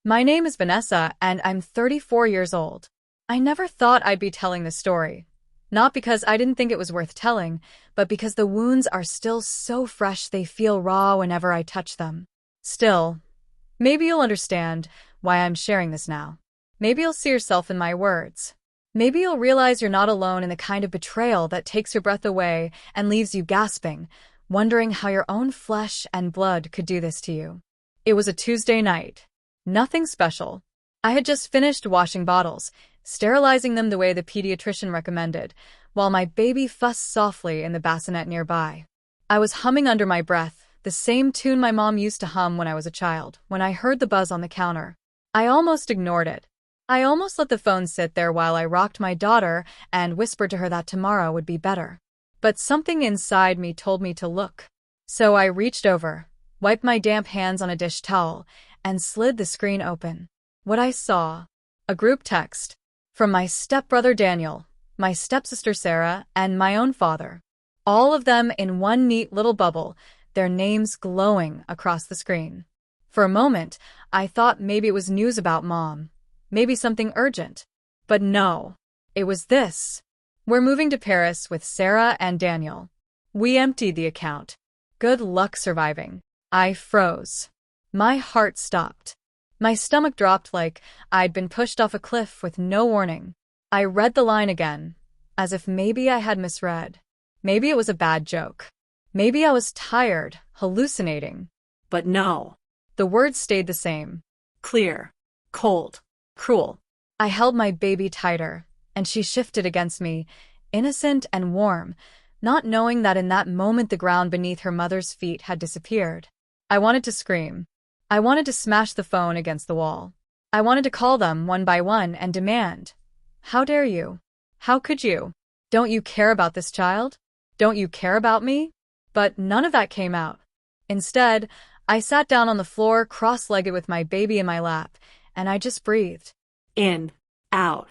My name is Vanessa, and I'm 34 years old. I never thought I'd be telling this story. Not because I didn't think it was worth telling, but because the wounds are still so fresh they feel raw whenever I touch them. Still, maybe you'll understand why I'm sharing this now. Maybe you'll see yourself in my words. Maybe you'll realize you're not alone in the kind of betrayal that takes your breath away and leaves you gasping, wondering how your own flesh and blood could do this to you. It was a Tuesday night. Nothing special. I had just finished washing bottles, sterilizing them the way the pediatrician recommended, while my baby fussed softly in the bassinet nearby. I was humming under my breath, the same tune my mom used to hum when I was a child, when I heard the buzz on the counter. I almost ignored it. I almost let the phone sit there while I rocked my daughter and whispered to her that tomorrow would be better. But something inside me told me to look. So I reached over, wiped my damp hands on a dish towel, and slid the screen open. What I saw: a group text from my stepbrother Daniel, my stepsister Sarah, and my own father. All of them in one neat little bubble, their names glowing across the screen. For a moment, I thought maybe it was news about Mom. Maybe something urgent. But no, it was this. We're moving to Paris with Sarah and Daniel. We emptied the account. Good luck surviving. I froze. My heart stopped. My stomach dropped like I'd been pushed off a cliff with no warning. I read the line again, as if maybe I had misread. Maybe it was a bad joke. Maybe I was tired, hallucinating. But no. The words stayed the same. Clear. Cold. Cruel. I held my baby tighter, and she shifted against me, innocent and warm, not knowing that in that moment the ground beneath her mother's feet had disappeared. I wanted to scream. I wanted to smash the phone against the wall. I wanted to call them one by one and demand, "How dare you? How could you? Don't you care about this child? Don't you care about me?" But none of that came out. Instead, I sat down on the floor cross-legged with my baby in my lap, and I just breathed. In, out,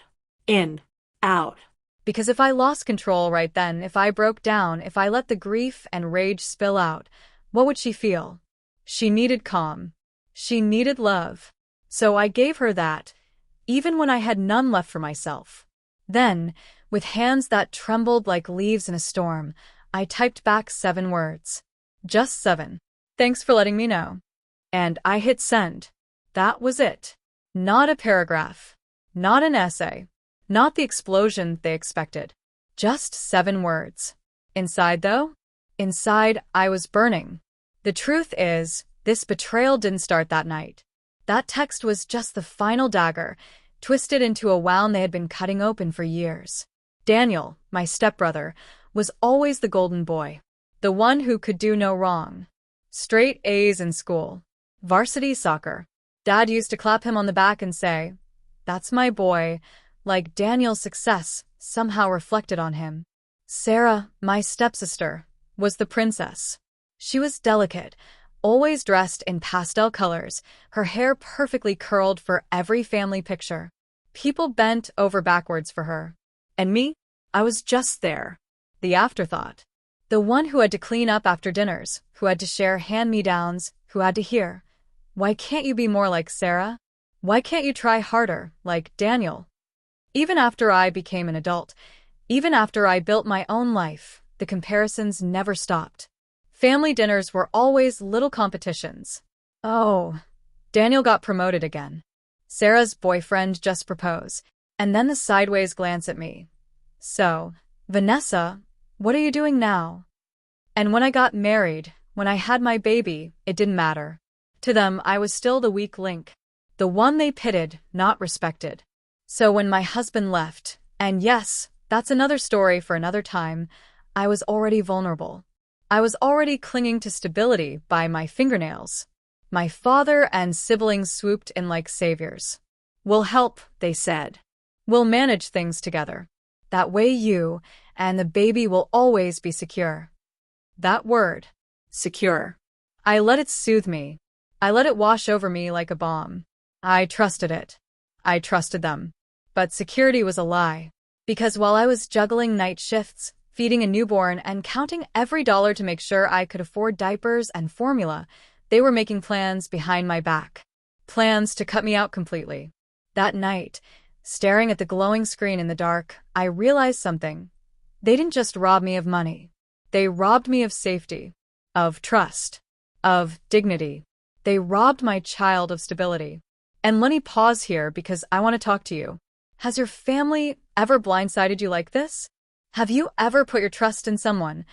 in, out. Because if I lost control right then, if I broke down, if I let the grief and rage spill out, what would she feel? She needed calm. She needed love. So I gave her that, even when I had none left for myself. Then, with hands that trembled like leaves in a storm, I typed back 7 words. Just 7. Thanks for letting me know. And I hit send. That was it. Not a paragraph. Not an essay. Not the explosion they expected. Just 7 words. Inside, though? Inside, I was burning. The truth is, this betrayal didn't start that night. That text was just the final dagger, twisted into a wound they had been cutting open for years. Daniel, my stepbrother, was always the golden boy. The one who could do no wrong. Straight A's in school. Varsity soccer. Dad used to clap him on the back and say, "That's my boy," like Daniel's success somehow reflected on him. Sarah, my stepsister, was the princess. She was delicate, always dressed in pastel colors, her hair perfectly curled for every family picture. People bent over backwards for her. And me? I was just there. The afterthought. The one who had to clean up after dinners, who had to share hand-me-downs, who had to hear, "Why can't you be more like Sarah? Why can't you try harder, like Daniel?" Even after I became an adult, even after I built my own life, the comparisons never stopped. Family dinners were always little competitions. Oh, Daniel got promoted again. Sarah's boyfriend just proposed, and then the sideways glance at me. So, Vanessa, what are you doing now? And when I got married, when I had my baby, it didn't matter. To them, I was still the weak link. The one they pitied, not respected. So when my husband left, and yes, that's another story for another time, I was already vulnerable. I was already clinging to stability by my fingernails. My father and siblings swooped in like saviors. "We'll help," they said. "We'll manage things together. That way you and the baby will always be secure." That word, secure. I let it soothe me. I let it wash over me like a balm. I trusted it. I trusted them. But security was a lie. Because while I was juggling night shifts, feeding a newborn, and counting every dollar to make sure I could afford diapers and formula, they were making plans behind my back. plans to cut me out completely. That night, staring at the glowing screen in the dark, I realized something. They didn't just rob me of money. They robbed me of safety, of trust, of dignity. They robbed my child of stability. And let me pause here because I want to talk to you. Has your family ever blindsided you like this? Have you ever put your trust in someone,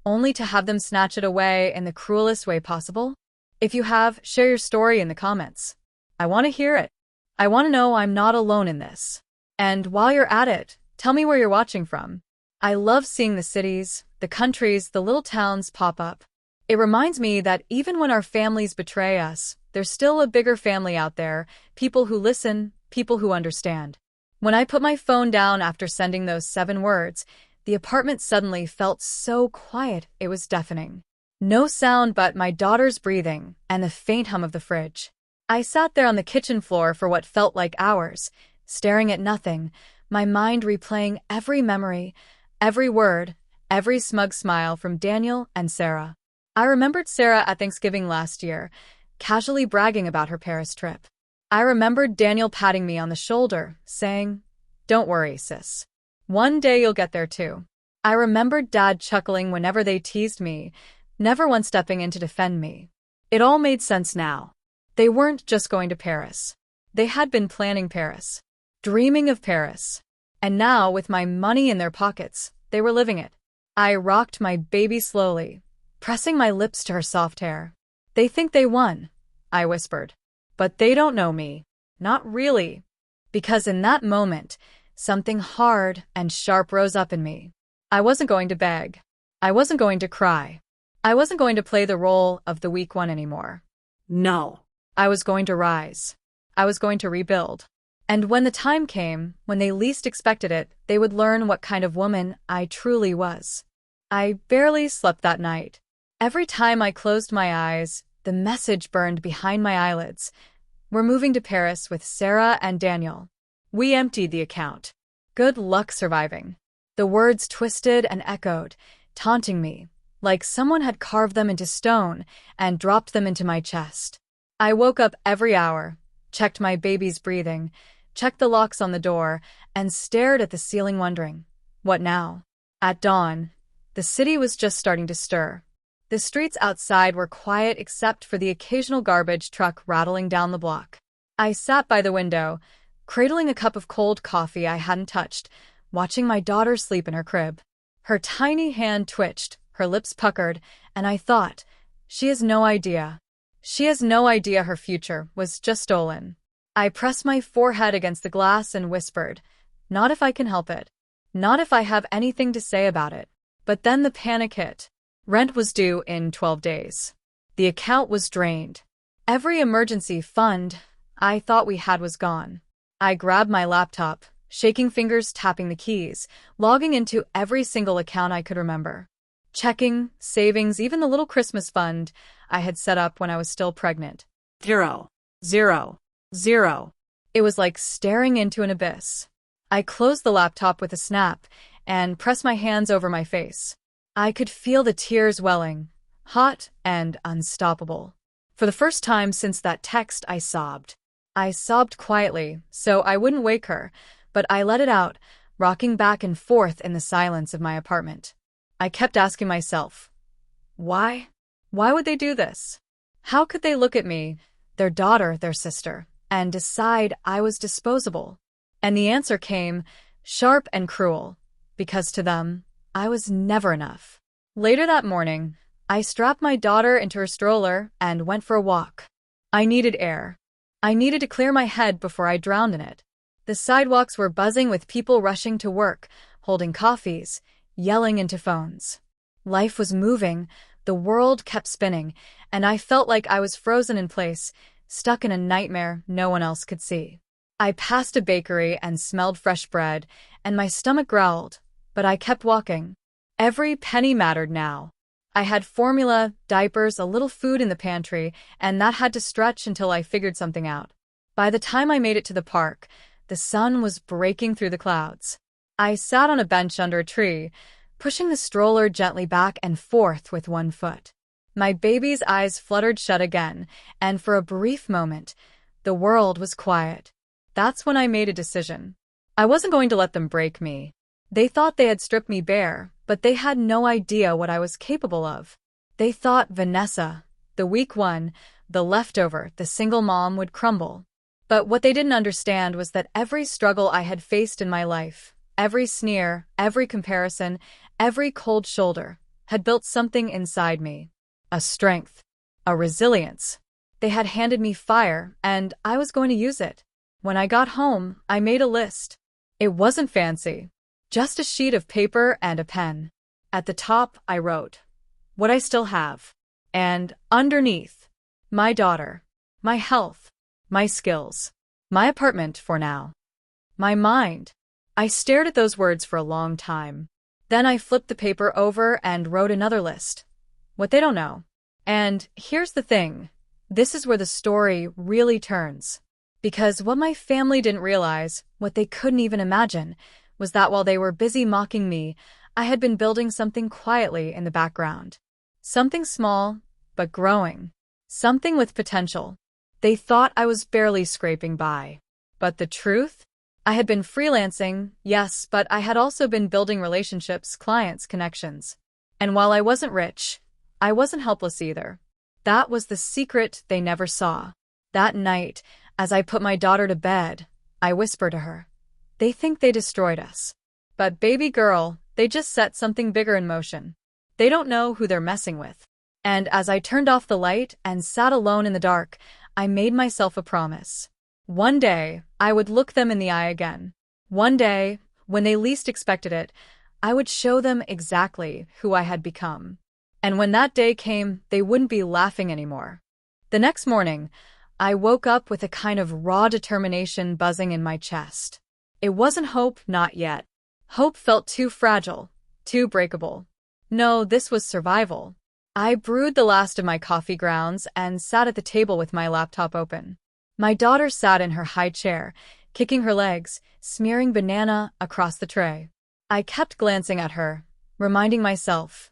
only to have them snatch it away in the cruelest way possible? If you have, share your story in the comments. I want to hear it. I want to know I'm not alone in this. And while you're at it, tell me where you're watching from. I love seeing the cities, the countries, the little towns pop up. It reminds me that even when our families betray us, there's still a bigger family out there, people who listen, people who understand. When I put my phone down after sending those 7 words, the apartment suddenly felt so quiet it was deafening. No sound but my daughter's breathing and the faint hum of the fridge. I sat there on the kitchen floor for what felt like hours, staring at nothing, my mind replaying every memory, every word, every smug smile from Daniel and Sarah. I remembered Sarah at Thanksgiving last year, casually bragging about her Paris trip. I remembered Daniel patting me on the shoulder, saying, "Don't worry, sis. One day you'll get there too." I remembered Dad chuckling whenever they teased me, never once stepping in to defend me. It all made sense now. They weren't just going to Paris. They had been planning Paris, dreaming of Paris. And now, with my money in their pockets, they were living it. I rocked my baby slowly, pressing my lips to her soft hair. "They think they won," I whispered. "But they don't know me. Not really." Because in that moment, something hard and sharp rose up in me. I wasn't going to beg. I wasn't going to cry. I wasn't going to play the role of the weak one anymore. No. I was going to rise. I was going to rebuild. And when the time came, when they least expected it, they would learn what kind of woman I truly was. I barely slept that night. Every time I closed my eyes, the message burned behind my eyelids. "We're moving to Paris with Sarah and Daniel. We emptied the account. Good luck surviving." The words twisted and echoed, taunting me, like someone had carved them into stone and dropped them into my chest. I woke up every hour, checked my baby's breathing, checked the locks on the door, and stared at the ceiling wondering, what now? At dawn, the city was just starting to stir. The streets outside were quiet except for the occasional garbage truck rattling down the block. I sat by the window, cradling a cup of cold coffee I hadn't touched, watching my daughter sleep in her crib. Her tiny hand twitched, her lips puckered, and I thought, she has no idea. She has no idea her future was just stolen. I pressed my forehead against the glass and whispered, "Not if I can help it. Not if I have anything to say about it." But then the panic hit. Rent was due in 12 days. The account was drained. Every emergency fund I thought we had was gone. I grabbed my laptop, shaking fingers tapping the keys, logging into every single account I could remember. Checking, savings, even the little Christmas fund I had set up when I was still pregnant. 0, 0, 0. It was like staring into an abyss. I closed the laptop with a snap and pressed my hands over my face. I could feel the tears welling, hot and unstoppable. For the first time since that text, I sobbed. I sobbed quietly, so I wouldn't wake her, but I let it out, rocking back and forth in the silence of my apartment. I kept asking myself, why? Why would they do this? How could they look at me, their daughter, their sister, and decide I was disposable? And the answer came, sharp and cruel, because to them, I was never enough. Later that morning, I strapped my daughter into her stroller and went for a walk. I needed air. I needed to clear my head before I drowned in it. The sidewalks were buzzing with people rushing to work, holding coffees, yelling into phones. Life was moving, the world kept spinning, and I felt like I was frozen in place, stuck in a nightmare no one else could see. I passed a bakery and smelled fresh bread, and my stomach growled, but I kept walking. Every penny mattered now. I had formula, diapers, a little food in the pantry, and that had to stretch until I figured something out. By the time I made it to the park, the sun was breaking through the clouds. I sat on a bench under a tree, pushing the stroller gently back and forth with one foot. My baby's eyes fluttered shut again, and for a brief moment, The world was quiet. That's when I made a decision. I wasn't going to let them break me. They thought they had stripped me bare, but they had no idea what I was capable of. They thought Vanessa, the weak one, the leftover, the single mom, would crumble. But what they didn't understand was that every struggle I had faced in my life, every sneer, every comparison, every cold shoulder, had built something inside me. A strength, a resilience. They had handed me fire, and I was going to use it. When I got home, I made a list. It wasn't fancy. Just a sheet of paper and a pen. At the top, I wrote, what I still have. And underneath, my daughter, my health, my skills, my apartment for now, my mind. I stared at those words for a long time. Then I flipped the paper over and wrote another list. What they don't know. And here's the thing. This is where the story really turns. Because what my family didn't realize, what they couldn't even imagine, was that while they were busy mocking me, I had been building something quietly in the background. Something small, but growing. Something with potential. They thought I was barely scraping by. But the truth? I had been freelancing, yes, but I had also been building relationships, clients, connections. And while I wasn't rich, I wasn't helpless either. That was the secret they never saw. That night, as I put my daughter to bed, I whispered to her, they think they destroyed us. But baby girl, they just set something bigger in motion. They don't know who they're messing with. And as I turned off the light and sat alone in the dark, I made myself a promise. One day, I would look them in the eye again. One day, when they least expected it, I would show them exactly who I had become. And when that day came, they wouldn't be laughing anymore. The next morning, I woke up with a kind of raw determination buzzing in my chest. It wasn't hope, not yet. Hope felt too fragile, too breakable. No, this was survival. I brewed the last of my coffee grounds and sat at the table with my laptop open. My daughter sat in her high chair, kicking her legs, smearing banana across the tray. I kept glancing at her, reminding myself,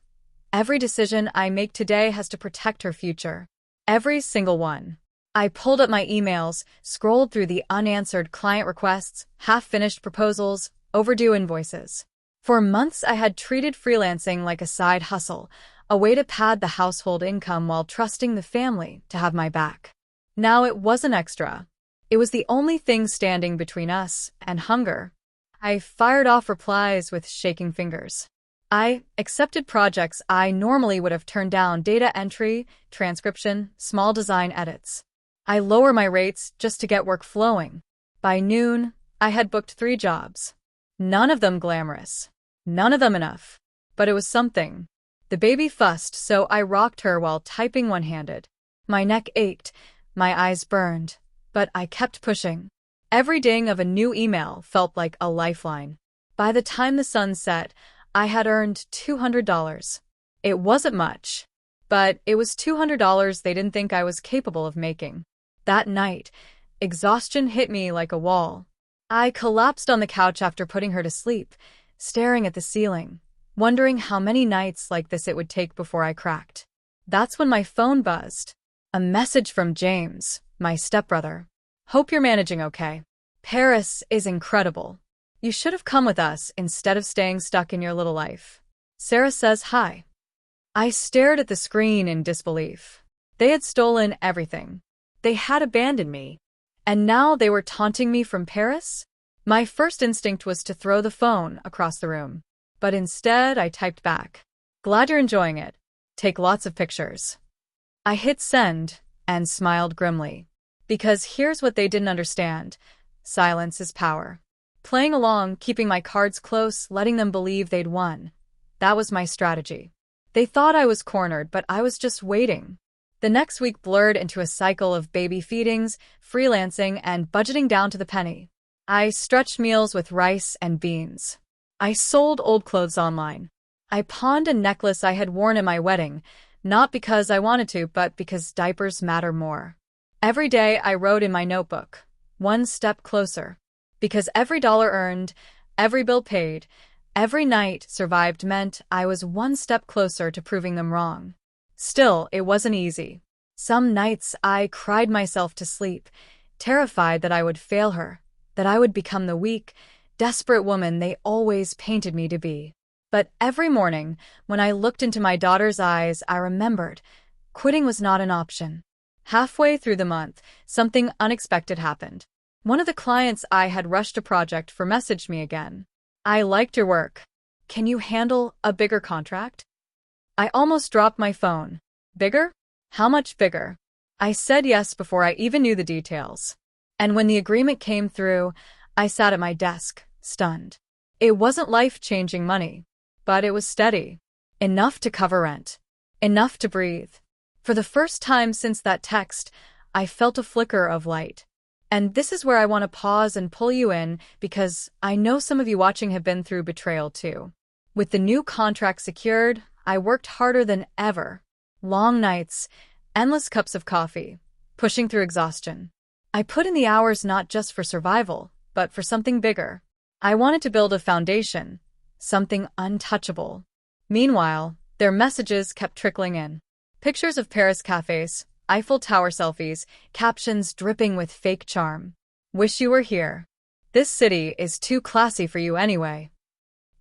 every decision I make today has to protect her future. Every single one. I pulled up my emails, scrolled through the unanswered client requests, half-finished proposals, overdue invoices. For months I had treated freelancing like a side hustle, a way to pad the household income while trusting the family to have my back. Now it wasn't extra. It was the only thing standing between us and hunger. I fired off replies with shaking fingers. I accepted projects I normally would have turned down: data entry, transcription, small design edits. I lower my rates just to get work flowing. By noon, I had booked 3 jobs. None of them glamorous. None of them enough. But it was something. The baby fussed, so I rocked her while typing one-handed. My neck ached, my eyes burned, but I kept pushing. Every ding of a new email felt like a lifeline. By the time the sun set, I had earned $200. It wasn't much, but it was $200 they didn't think I was capable of making. That night, exhaustion hit me like a wall. I collapsed on the couch after putting her to sleep, staring at the ceiling, wondering how many nights like this it would take before I cracked. That's when my phone buzzed. A message from James, my stepbrother. Hope you're managing okay. Paris is incredible. You should have come with us instead of staying stuck in your little life. Sarah says hi. I stared at the screen in disbelief. They had stolen everything. They had abandoned me. And now they were taunting me from Paris? My first instinct was to throw the phone across the room. But instead, I typed back. Glad you're enjoying it. Take lots of pictures. I hit send and smiled grimly. Because here's what they didn't understand. Silence is power. Playing along, keeping my cards close, letting them believe they'd won. That was my strategy. They thought I was cornered, but I was just waiting. The next week blurred into a cycle of baby feedings, freelancing, and budgeting down to the penny. I stretched meals with rice and beans. I sold old clothes online. I pawned a necklace I had worn at my wedding, not because I wanted to, but because diapers matter more. Every day I wrote in my notebook, one step closer. Because every dollar earned, every bill paid, every night survived meant I was one step closer to proving them wrong. Still, it wasn't easy. Some nights I cried myself to sleep, terrified that I would fail her, that I would become the weak, desperate woman they always painted me to be. But every morning, when I looked into my daughter's eyes, I remembered quitting was not an option. Halfway through the month, something unexpected happened. One of the clients I had rushed a project for messaged me again. "I liked your work. Can you handle a bigger contract?" I almost dropped my phone. Bigger? How much bigger? I said yes before I even knew the details. And when the agreement came through, I sat at my desk, stunned. It wasn't life-changing money, but it was steady. Enough to cover rent. Enough to breathe. For the first time since that text, I felt a flicker of light. And this is where I want to pause and pull you in, because I know some of you watching have been through betrayal too. With the new contract secured, I worked harder than ever. Long nights, endless cups of coffee, pushing through exhaustion. I put in the hours not just for survival, but for something bigger. I wanted to build a foundation, something untouchable. Meanwhile, their messages kept trickling in. Pictures of Paris cafes, Eiffel Tower selfies, captions dripping with fake charm. "Wish you were here. This city is too classy for you anyway."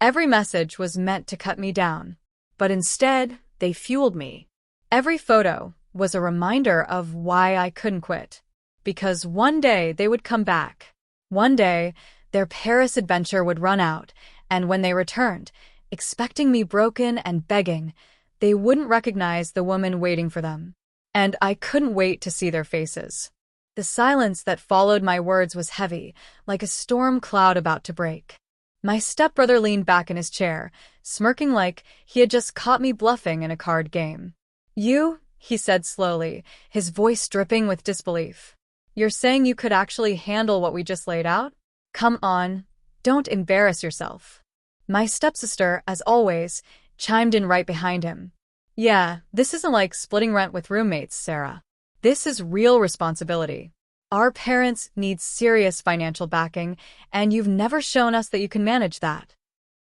Every message was meant to cut me down, but instead, they fueled me. Every photo was a reminder of why I couldn't quit. Because one day they would come back. One day, their Paris adventure would run out, and when they returned, expecting me broken and begging, they wouldn't recognize the woman waiting for them. And I couldn't wait to see their faces. The silence that followed my words was heavy, like a storm cloud about to break. My stepbrother leaned back in his chair, smirking like he had just caught me bluffing in a card game. "You," he said slowly, his voice dripping with disbelief. "You're saying you could actually handle what we just laid out? Come on, don't embarrass yourself." My stepsister, as always, chimed in right behind him. "Yeah, this isn't like splitting rent with roommates, Sarah. This is real responsibility. Our parents need serious financial backing, and you've never shown us that you can manage that."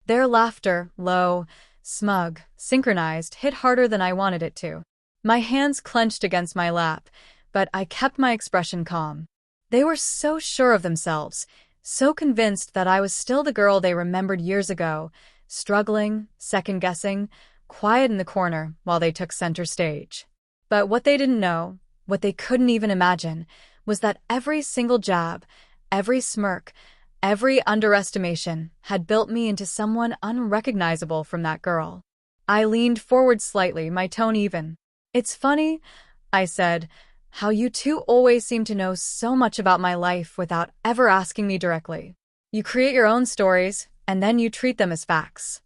Their laughter, low, smug, synchronized, hit harder than I wanted it to. My hands clenched against my lap, but I kept my expression calm. They were so sure of themselves, so convinced that I was still the girl they remembered years ago, struggling, second-guessing, quiet in the corner while they took center stage. But what they didn't know, what they couldn't even imagine, was that every single jab, every smirk, every underestimation had built me into someone unrecognizable from that girl. I leaned forward slightly, my tone even. "It's funny," I said, "how you two always seem to know so much about my life without ever asking me directly. You create your own stories, and then you treat them as facts."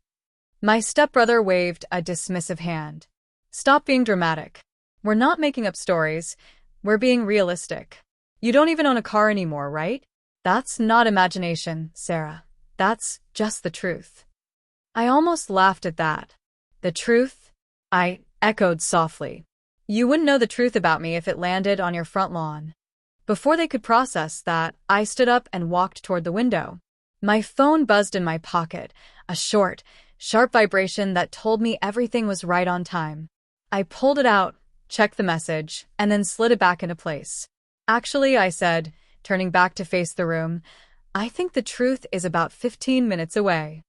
My stepbrother waved a dismissive hand. "Stop being dramatic. We're not making up stories. We're being realistic. You don't even own a car anymore, right? That's not imagination, Sarah. That's just the truth." I almost laughed at that. "The truth?" I echoed softly. "You wouldn't know the truth about me if it landed on your front lawn." Before they could process that, I stood up and walked toward the window. My phone buzzed in my pocket, a short, sharp vibration that told me everything was right on time. I pulled it out, checked the message, and then slid it back into place. "Actually," I said, turning back to face the room, "I think the truth is about 15 minutes away."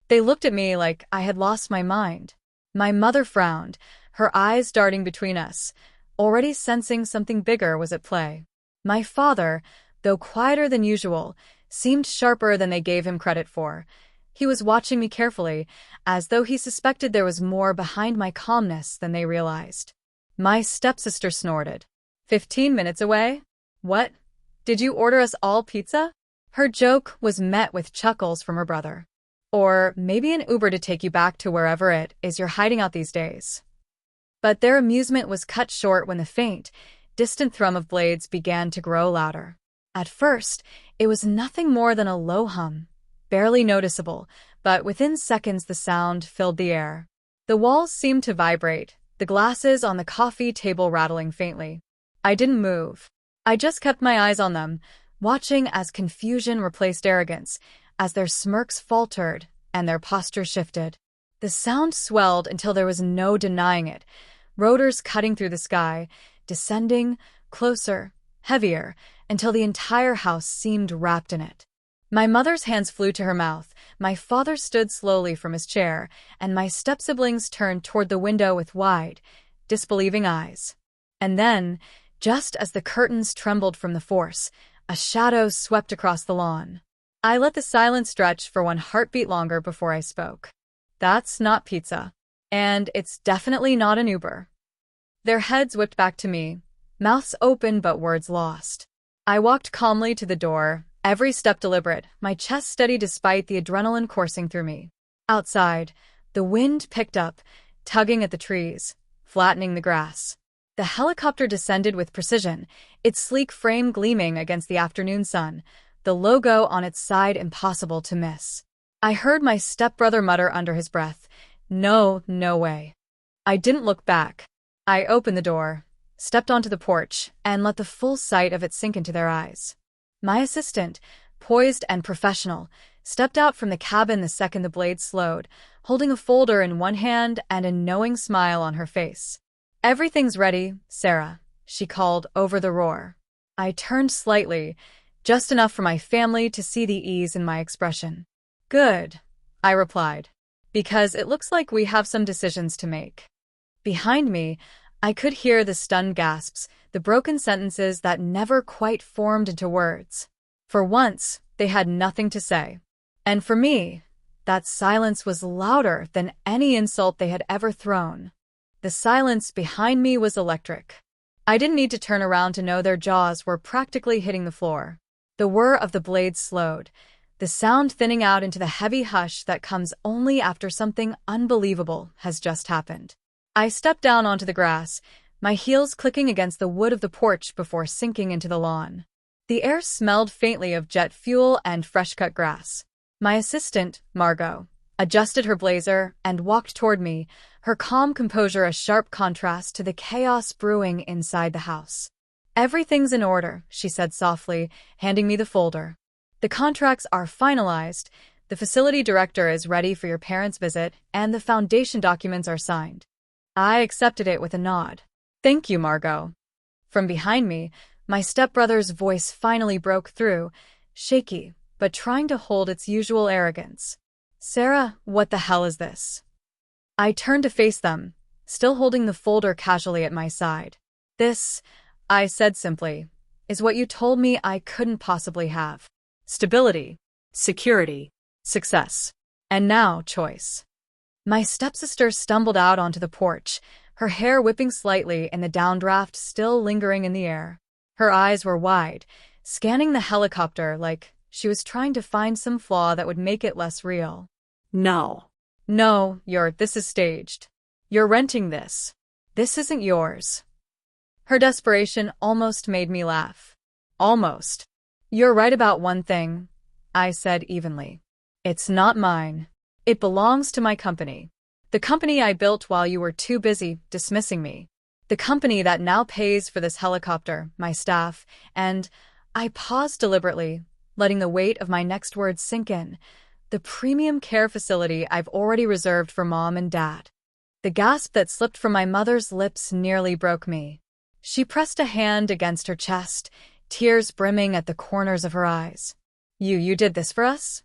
They looked at me like I had lost my mind. My mother frowned, her eyes darting between us, already sensing something bigger was at play. My father, though quieter than usual, seemed sharper than they gave him credit for. He was watching me carefully, as though he suspected there was more behind my calmness than they realized. My stepsister snorted. 15 minutes away? What? Did you order us all pizza?" Her joke was met with chuckles from her brother. "Or maybe an Uber to take you back to wherever it is you're hiding out these days." But their amusement was cut short when the faint, distant thrum of blades began to grow louder. At first, it was nothing more than a low hum, barely noticeable, but within seconds the sound filled the air. The walls seemed to vibrate, the glasses on the coffee table rattling faintly. I didn't move. I just kept my eyes on them, watching as confusion replaced arrogance, as their smirks faltered and their posture shifted. The sound swelled until there was no denying it, rotors cutting through the sky, descending, closer, heavier, until the entire house seemed wrapped in it. My mother's hands flew to her mouth, my father stood slowly from his chair, and my step-siblings turned toward the window with wide, disbelieving eyes. And then, just as the curtains trembled from the force, a shadow swept across the lawn. I let the silence stretch for one heartbeat longer before I spoke. That's not pizza. And it's definitely not an Uber. Their heads whipped back to me, mouths open but words lost. I walked calmly to the door, every step deliberate, my chest steady despite the adrenaline coursing through me. Outside, the wind picked up, tugging at the trees, flattening the grass. The helicopter descended with precision, its sleek frame gleaming against the afternoon sun, the logo on its side impossible to miss. I heard my stepbrother mutter under his breath, "No, no way." I didn't look back. I opened the door, stepped onto the porch, and let the full sight of it sink into their eyes. My assistant, poised and professional, stepped out from the cabin the second the blade slowed, holding a folder in one hand and a knowing smile on her face. "Everything's ready, Sarah," she called over the roar. I turned slightly, just enough for my family to see the ease in my expression. "Good," I replied, "because it looks like we have some decisions to make." Behind me, I could hear the stunned gasps, the broken sentences that never quite formed into words. For once, they had nothing to say. And for me, that silence was louder than any insult they had ever thrown. The silence behind me was electric. I didn't need to turn around to know their jaws were practically hitting the floor. The whir of the blade slowed, the sound thinning out into the heavy hush that comes only after something unbelievable has just happened. I stepped down onto the grass, my heels clicking against the wood of the porch before sinking into the lawn. The air smelled faintly of jet fuel and fresh-cut grass. My assistant, Margot, adjusted her blazer and walked toward me, her calm composure a sharp contrast to the chaos brewing inside the house. "Everything's in order," she said softly, handing me the folder. "The contracts are finalized, the facility director is ready for your parents' visit, and the foundation documents are signed." I accepted it with a nod. "Thank you, Margot." From behind me, my stepbrother's voice finally broke through, shaky, but trying to hold its usual arrogance. "Sarah, what the hell is this?" I turned to face them, still holding the folder casually at my side. "This," I said simply, "is what you told me I couldn't possibly have. Stability, security, success, and now choice." My stepsister stumbled out onto the porch, her hair whipping slightly in the downdraft still lingering in the air. Her eyes were wide, scanning the helicopter like she was trying to find some flaw that would make it less real. "No. No, this is staged. You're renting this. This isn't yours." Her desperation almost made me laugh. "Almost. You're right about one thing," I said evenly. "It's not mine. It belongs to my company. The company I built while you were too busy dismissing me. The company that now pays for this helicopter, my staff, and—" I paused deliberately, letting the weight of my next words sink in. "The premium care facility I've already reserved for Mom and Dad." The gasp that slipped from my mother's lips nearly broke me. She pressed a hand against her chest, tears brimming at the corners of her eyes. You did this for us?"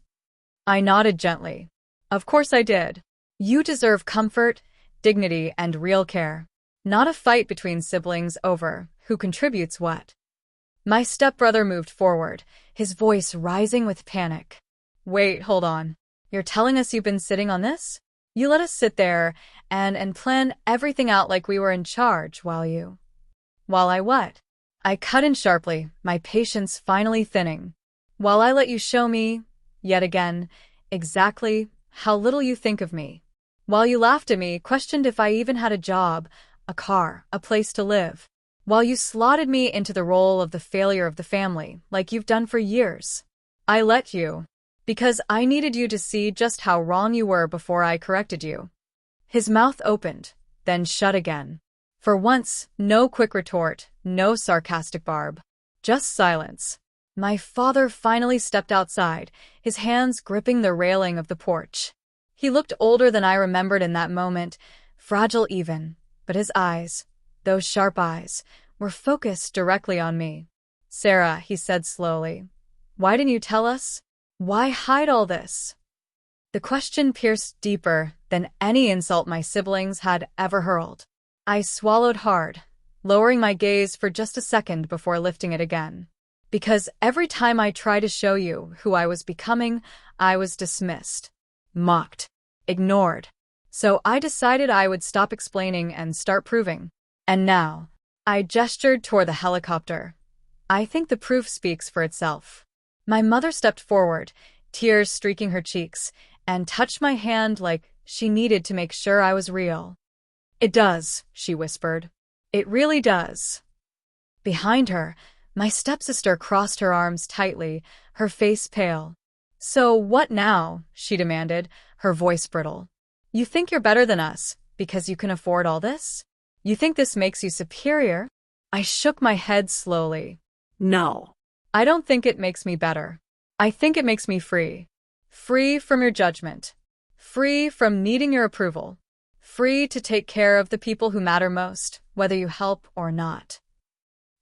I nodded gently. "Of course I did. You deserve comfort, dignity, and real care. Not a fight between siblings over who contributes what." My stepbrother moved forward, his voice rising with panic. "Wait, hold on. You're telling us you've been sitting on this? You let us sit there and plan everything out like we were in charge while I what?" I cut in sharply, my patience finally thinning. "While I let you show me, yet again, exactly how little you think of me. While you laughed at me, questioned if I even had a job, a car, a place to live. While you slotted me into the role of the failure of the family, like you've done for years. I let you, because I needed you to see just how wrong you were before I corrected you." His mouth opened, then shut again. For once, no quick retort, no sarcastic barb. Just silence. My father finally stepped outside, his hands gripping the railing of the porch. He looked older than I remembered in that moment, fragile even, but his eyes, those sharp eyes, were focused directly on me. Sarah, he said slowly. Why didn't you tell us? Why hide all this? The question pierced deeper than any insult my siblings had ever hurled. I swallowed hard, lowering my gaze for just a second before lifting it again. Because every time I tried to show you who I was becoming, I was dismissed, mocked, ignored. So I decided I would stop explaining and start proving. And now, I gestured toward the helicopter. I think the proof speaks for itself. My mother stepped forward, tears streaking her cheeks, and touched my hand like she needed to make sure I was real. It does, she whispered. It really does. Behind her, my stepsister crossed her arms tightly, her face pale. So what now? She demanded, her voice brittle. You think you're better than us because you can afford all this? You think this makes you superior? I shook my head slowly. No. I don't think it makes me better. I think it makes me free. Free from your judgment. Free from needing your approval. Free to take care of the people who matter most, whether you help or not.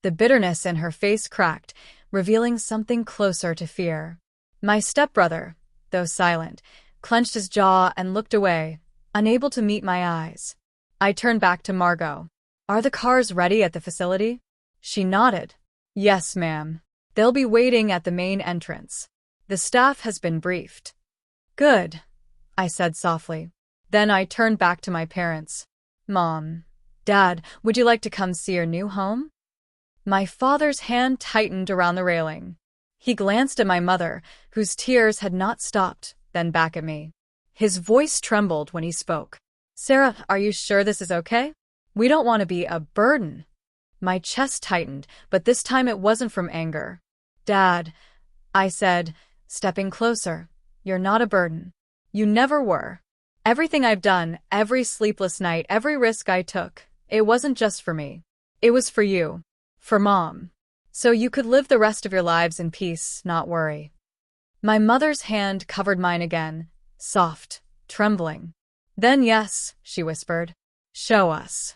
The bitterness in her face cracked, revealing something closer to fear. My stepbrother, though silent, clenched his jaw and looked away, unable to meet my eyes. I turned back to Margot. Are the cars ready at the facility? She nodded. Yes, ma'am. They'll be waiting at the main entrance. The staff has been briefed. Good, I said softly. Then I turned back to my parents. Mom, Dad, would you like to come see your new home? My father's hand tightened around the railing. He glanced at my mother, whose tears had not stopped, then back at me. His voice trembled when he spoke. Sarah, are you sure this is okay? We don't want to be a burden. My chest tightened, but this time it wasn't from anger. Dad, I said, stepping closer, you're not a burden. You never were. Everything I've done, every sleepless night, every risk I took, it wasn't just for me. It was for you. For Mom. So you could live the rest of your lives in peace, not worry. My mother's hand covered mine again, soft, trembling. Then yes, she whispered. Show us.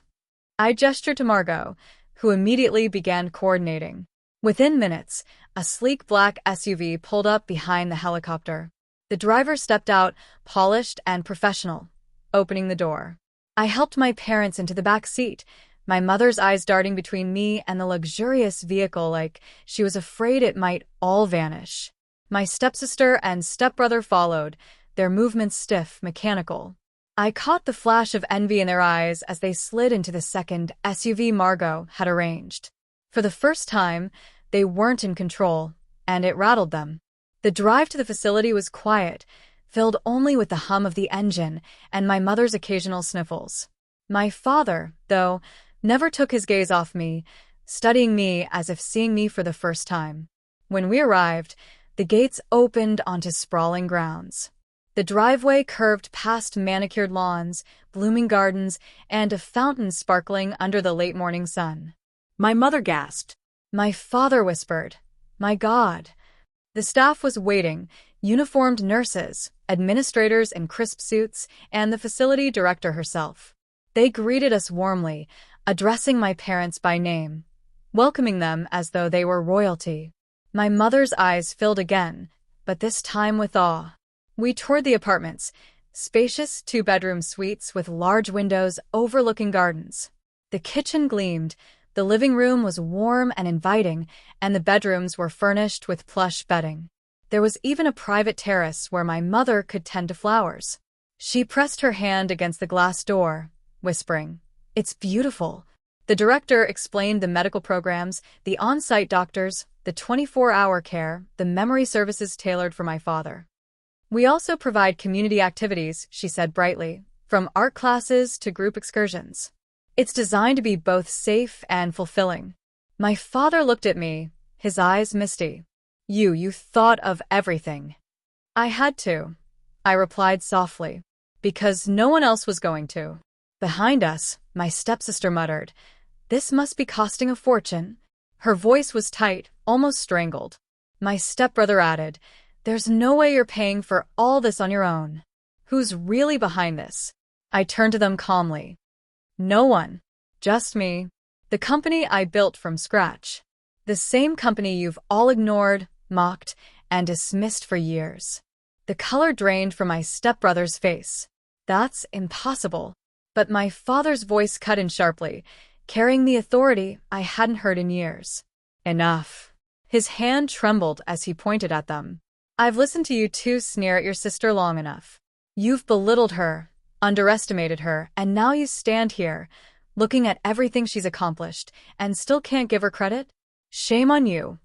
I gestured to Margot, who immediately began coordinating. Within minutes, a sleek black SUV pulled up behind the helicopter. The driver stepped out, polished and professional, opening the door. I helped my parents into the back seat, my mother's eyes darting between me and the luxurious vehicle like she was afraid it might all vanish. My stepsister and stepbrother followed, their movements stiff, mechanical. I caught the flash of envy in their eyes as they slid into the second SUV Margot had arranged. For the first time, they weren't in control, and it rattled them. The drive to the facility was quiet, filled only with the hum of the engine and my mother's occasional sniffles. My father, though, never took his gaze off me, studying me as if seeing me for the first time. When we arrived, the gates opened onto sprawling grounds. The driveway curved past manicured lawns, blooming gardens, and a fountain sparkling under the late morning sun. My mother gasped. My father whispered, My God. The staff was waiting, uniformed nurses, administrators in crisp suits, and the facility director herself. They greeted us warmly, addressing my parents by name, welcoming them as though they were royalty. My mother's eyes filled again, but this time with awe. We toured the apartments, spacious two-bedroom suites with large windows overlooking gardens. The kitchen gleamed, the living room was warm and inviting, and the bedrooms were furnished with plush bedding. There was even a private terrace where my mother could tend to flowers. She pressed her hand against the glass door, whispering, It's beautiful. The director explained the medical programs, the on-site doctors, the 24-hour care, the memory services tailored for my father. We also provide community activities, she said brightly, from art classes to group excursions. It's designed to be both safe and fulfilling. My father looked at me, his eyes misty. You thought of everything. I had to, I replied softly, because no one else was going to. Behind us, my stepsister muttered, This must be costing a fortune. Her voice was tight, almost strangled. My stepbrother added, There's no way you're paying for all this on your own. Who's really behind this? I turned to them calmly. No one. Just me. The company I built from scratch. The same company you've all ignored, mocked, and dismissed for years. The color drained from my stepbrother's face. That's impossible. But my father's voice cut in sharply, carrying the authority I hadn't heard in years. Enough. His hand trembled as he pointed at them. I've listened to you two sneer at your sister long enough. You've belittled her, underestimated her, and now you stand here, looking at everything she's accomplished, and still can't give her credit? Shame on you.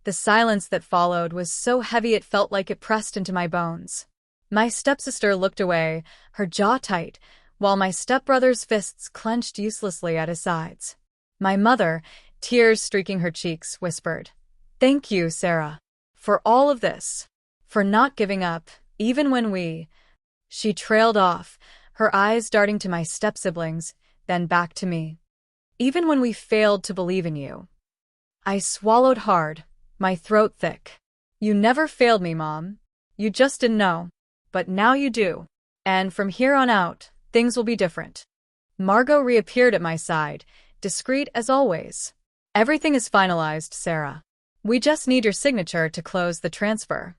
The silence that followed was so heavy it felt like it pressed into my bones. My stepsister looked away, her jaw tight, while my stepbrother's fists clenched uselessly at his sides. My mother, tears streaking her cheeks, whispered, "Thank you, Sarah, for all of this, for not giving up, even when we—" She trailed off, her eyes darting to my step-siblings, then back to me. "Even when we failed to believe in you." I swallowed hard, my throat thick. "You never failed me, Mom. You just didn't know. But now you do. And from here on out, things will be different." Margot reappeared at my side, discreet as always. "Everything is finalized, Sarah. We just need your signature to close the transfer."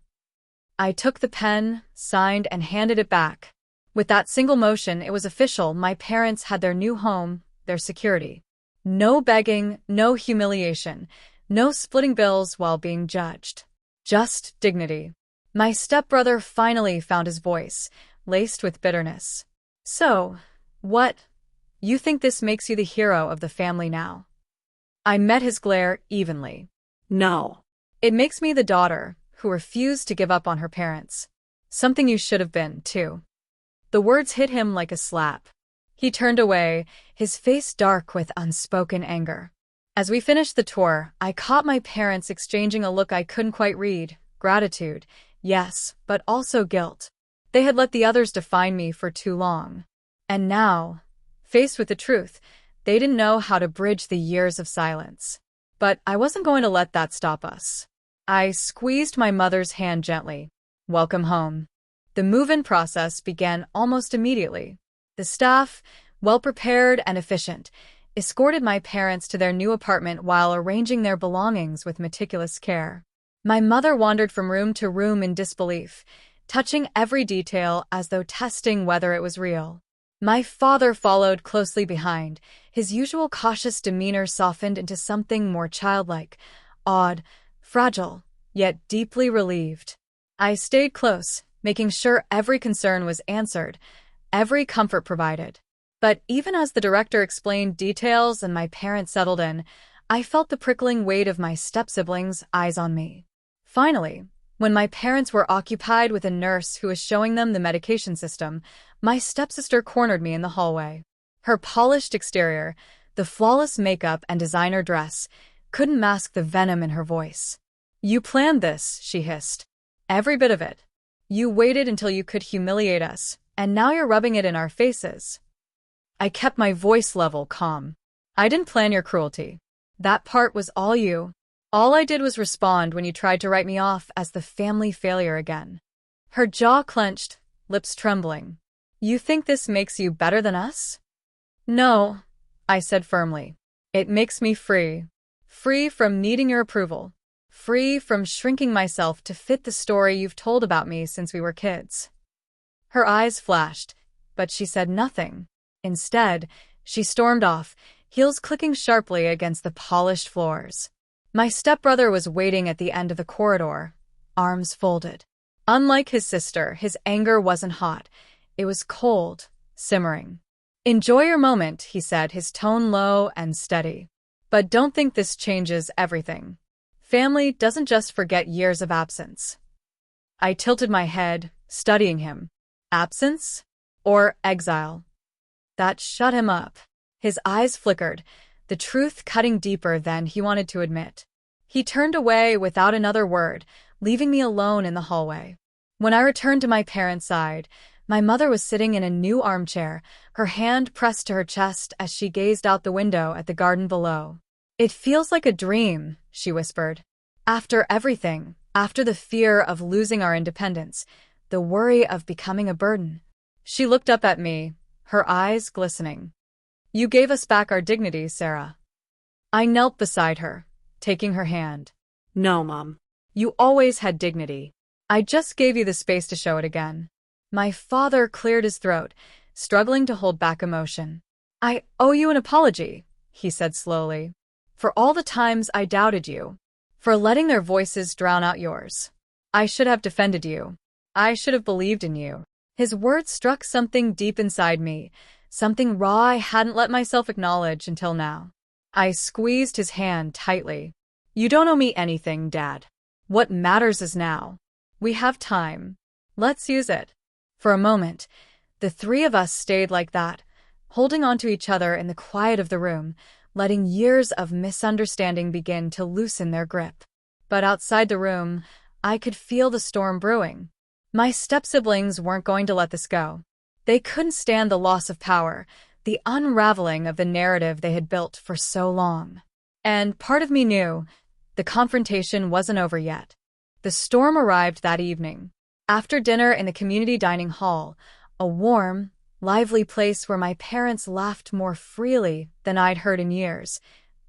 I took the pen, signed, and handed it back. With that single motion, it was official. My parents had their new home, their security. No begging, no humiliation, no splitting bills while being judged. Just dignity. My stepbrother finally found his voice, laced with bitterness. "So, what? You think this makes you the hero of the family now?" I met his glare evenly. "No. It makes me the daughter who refused to give up on her parents. Something you should have been, too." The words hit him like a slap. He turned away, his face dark with unspoken anger. As we finished the tour, I caught my parents exchanging a look I couldn't quite read. Gratitude, yes, but also guilt. They had let the others define me for too long. And now, faced with the truth, they didn't know how to bridge the years of silence. But I wasn't going to let that stop us. I squeezed my mother's hand gently. "Welcome home." The move-in process began almost immediately. The staff, well-prepared and efficient, escorted my parents to their new apartment while arranging their belongings with meticulous care. My mother wandered from room to room in disbelief, touching every detail as though testing whether it was real. My father followed closely behind, his usual cautious demeanor softened into something more childlike, awed, fragile, yet deeply relieved. I stayed close, making sure every concern was answered, every comfort provided. But even as the director explained details and my parents settled in, I felt the prickling weight of my step-siblings' eyes on me. Finally, when my parents were occupied with a nurse who was showing them the medication system, my stepsister cornered me in the hallway. Her polished exterior, the flawless makeup and designer dress, couldn't mask the venom in her voice. "You planned this," she hissed. "Every bit of it. You waited until you could humiliate us, and now you're rubbing it in our faces." I kept my voice level, calm. "I didn't plan your cruelty. That part was all you. All I did was respond when you tried to write me off as the family failure again." Her jaw clenched, lips trembling. "You think this makes you better than us?" "No," I said firmly. "It makes me free. Free from needing your approval. Free from shrinking myself to fit the story you've told about me since we were kids." Her eyes flashed, but she said nothing. Instead, she stormed off, heels clicking sharply against the polished floors. My stepbrother was waiting at the end of the corridor, arms folded. Unlike his sister, his anger wasn't hot. It was cold, simmering. "Enjoy your moment," he said, his tone low and steady. "But don't think this changes everything. Family doesn't just forget years of absence." I tilted my head, studying him. Absence? Or exile? That shut him up. His eyes flickered, the truth cutting deeper than he wanted to admit. He turned away without another word, leaving me alone in the hallway. When I returned to my parents' side, my mother was sitting in a new armchair, her hand pressed to her chest as she gazed out the window at the garden below. "It feels like a dream," she whispered. "After everything, after the fear of losing our independence, the worry of becoming a burden." She looked up at me, her eyes glistening. "You gave us back our dignity, Sarah." I knelt beside her, taking her hand. No, Mom. You always had dignity. I just gave you the space to show it again. My father cleared his throat, struggling to hold back emotion. I owe you an apology, he said slowly, for all the times I doubted you, for letting their voices drown out yours. I should have defended you. I should have believed in you. His words struck something deep inside me, something raw I hadn't let myself acknowledge until now. I squeezed his hand tightly. You don't owe me anything, Dad. What matters is now. We have time. Let's use it. For a moment, the three of us stayed like that, holding on to each other in the quiet of the room, letting years of misunderstanding begin to loosen their grip. But outside the room, I could feel the storm brewing. My step-siblings weren't going to let this go. They couldn't stand the loss of power, the unraveling of the narrative they had built for so long. And part of me knew the confrontation wasn't over yet. The storm arrived that evening. After dinner in the community dining hall, a warm, lively place where my parents laughed more freely than I'd heard in years,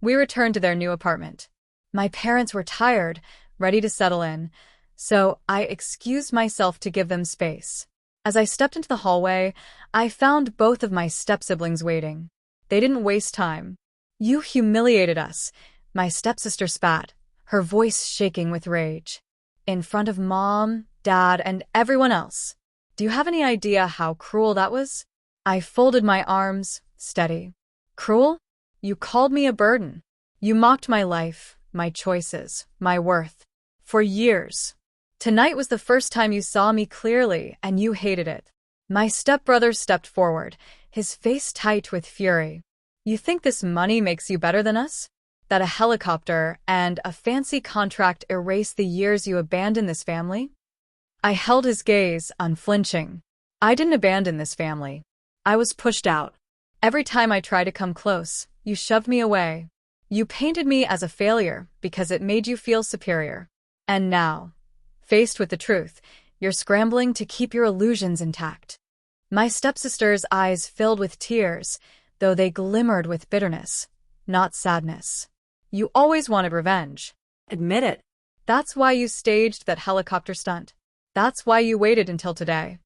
we returned to their new apartment. My parents were tired, ready to settle in, so I excused myself to give them space. As I stepped into the hallway, I found both of my step-siblings waiting. They didn't waste time. You humiliated us, my stepsister spat, her voice shaking with rage. In front of Mom, Dad, and everyone else. Do you have any idea how cruel that was? I folded my arms, steady. Cruel? You called me a burden. You mocked my life, my choices, my worth. For years. Tonight was the first time you saw me clearly, and you hated it. My stepbrother stepped forward, his face tight with fury. You think this money makes you better than us? That a helicopter and a fancy contract erase the years you abandoned this family? I held his gaze, unflinching. I didn't abandon this family. I was pushed out. Every time I tried to come close, you shoved me away. You painted me as a failure because it made you feel superior. And now, faced with the truth, you're scrambling to keep your illusions intact. My stepsister's eyes filled with tears, though they glimmered with bitterness, not sadness. You always wanted revenge. Admit it. That's why you staged that helicopter stunt. That's why you waited until today.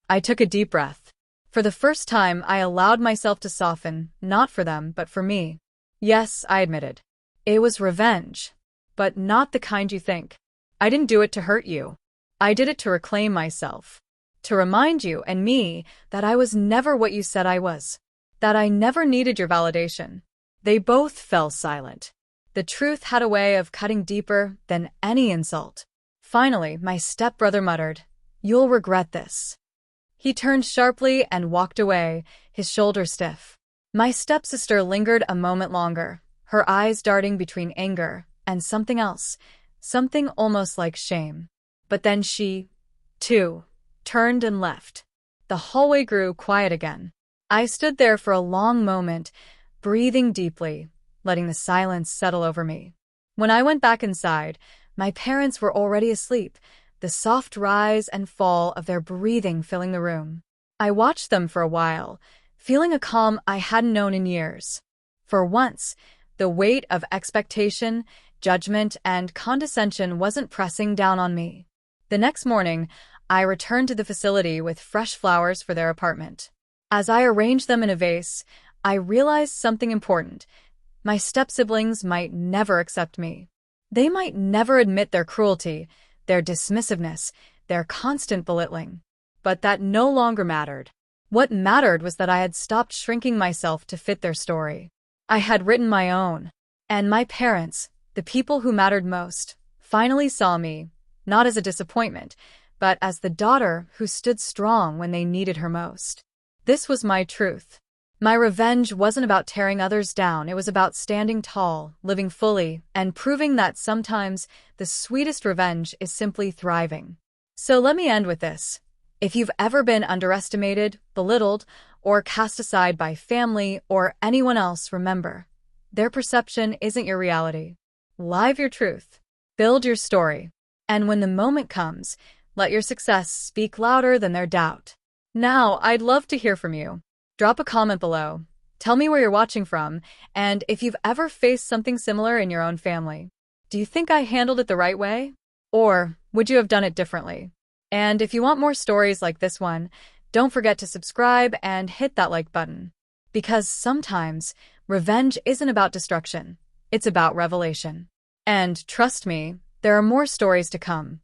I took a deep breath. For the first time, I allowed myself to soften, not for them, but for me. Yes, I admitted. It was revenge. But not the kind you think. I didn't do it to hurt you. I did it to reclaim myself. To remind you and me that I was never what you said I was. That I never needed your validation. They both fell silent. The truth had a way of cutting deeper than any insult. Finally, my stepbrother muttered, "You'll regret this." He turned sharply and walked away, his shoulders stiff. My stepsister lingered a moment longer, her eyes darting between anger and something else, something almost like shame. But then she, too, turned and left. The hallway grew quiet again. I stood there for a long moment, breathing deeply, letting the silence settle over me. When I went back inside, my parents were already asleep, the soft rise and fall of their breathing filling the room. I watched them for a while, feeling a calm I hadn't known in years. For once, the weight of expectation, judgment, and condescension wasn't pressing down on me. The next morning, I returned to the facility with fresh flowers for their apartment. As I arranged them in a vase, I realized something important. My step-siblings might never accept me. They might never admit their cruelty, their dismissiveness, their constant belittling. But that no longer mattered. What mattered was that I had stopped shrinking myself to fit their story. I had written my own. And my parents, the people who mattered most, finally saw me, not as a disappointment, but as the daughter who stood strong when they needed her most. This was my truth. My revenge wasn't about tearing others down, it was about standing tall, living fully, and proving that sometimes the sweetest revenge is simply thriving. So let me end with this. If you've ever been underestimated, belittled, or cast aside by family or anyone else, remember, their perception isn't your reality. Live your truth. Build your story. And when the moment comes, let your success speak louder than their doubt. Now, I'd love to hear from you. Drop a comment below. Tell me where you're watching from, and if you've ever faced something similar in your own family. Do you think I handled it the right way? Or would you have done it differently? And if you want more stories like this one, don't forget to subscribe and hit that like button. Because sometimes revenge isn't about destruction, it's about revelation. And trust me, there are more stories to come.